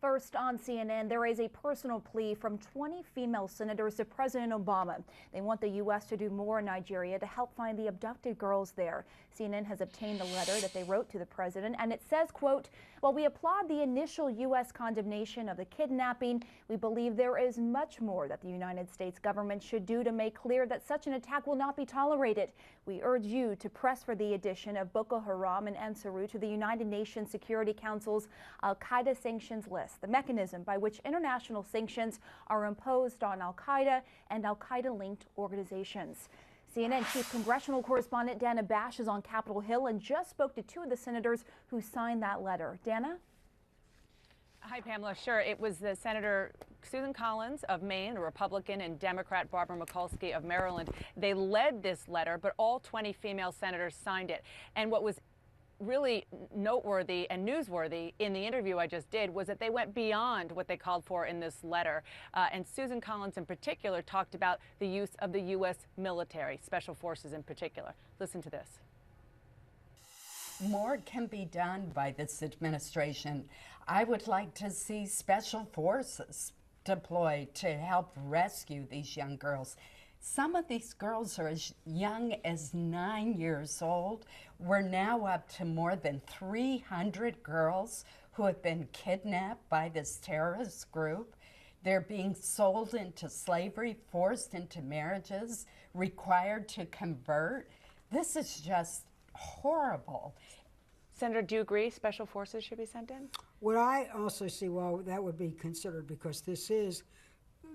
First on CNN, there is a personal plea from 20 female senators to President Obama. They want the U.S. to do more in Nigeria to help find the abducted girls there. CNN has obtained the letter that they wrote to the president, and it says, quote, "While we applaud the initial U.S. condemnation of the kidnapping, we believe there is much more that the United States government should do to make clear that such an attack will not be tolerated. We urge you to press for the addition of Boko Haram and Ansarut to the United Nations Security Council's al-Qa'ida sanctions list, the mechanism by which international sanctions are imposed on al-Qa'ida and al-Qa'ida-linked organizations." CNN Chief Congressional Correspondent Dana Bash is on Capitol Hill and just spoke to two of the senators who signed that letter. Dana? Hi, Pamela. Sure. It was the Senator Susan Collins of Maine, a Republican, and Democrat Barbara Mikulski of Maryland. They led this letter, but all 20 female senators signed it. And what was really noteworthy and newsworthy in the interview I just did was that they went beyond what they called for in this letter. And Susan Collins in particular talked about the use of the U.S. military, special forces in particular. Listen to this. More can be done by this administration. I would like to see special forces deployed to help rescue these young girls. Some of these girls are as young as 9 years old. We're now up to more than 300 girls who have been kidnapped by this terrorist group. They're being sold into slavery, forced into marriages, required to convert. This is just horrible. Senator, do you agree special forces should be sent in? What I also see, well, that would be considered because this is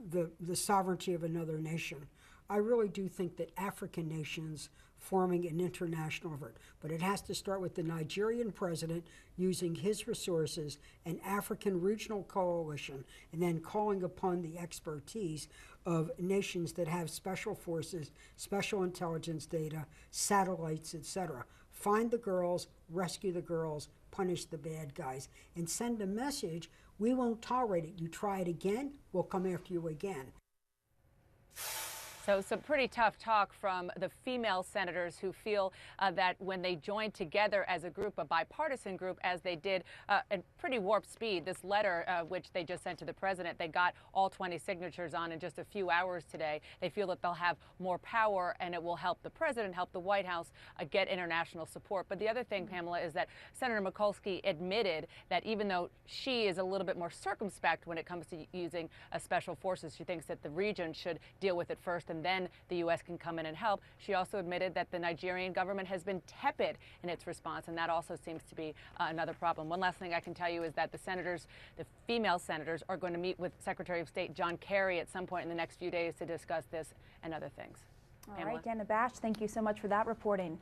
the sovereignty of another nation. I really do think that African nations forming an international effort, but it has to start with the Nigerian president using his resources, an African regional coalition, and then calling upon the expertise of nations that have special forces, special intelligence data, satellites, etc. Find the girls, rescue the girls, punish the bad guys, and send a message: we won't tolerate it. You try it again, we'll come after you again. So some pretty tough talk from the female senators who feel that when they joined together as a group, a bipartisan group, as they did at pretty warp speed, this letter which they just sent to the president, they got all 20 signatures on in just a few hours today. They feel that they'll have more power and it will help the president, help the White House get international support. But the other thing, Pamela, is that Senator Mikulski admitted that even though she is a little bit more circumspect when it comes to using special forces, she thinks that the region should deal with it first and then the U.S. can come in and help. She also admitted that the Nigerian government has been tepid in its response, and that also seems to be another problem. One last thing I can tell you is that the female senators, are going to meet with Secretary of State John Kerry at some point in the next few days to discuss this and other things. All right, Dana Bash, thank you so much for that reporting.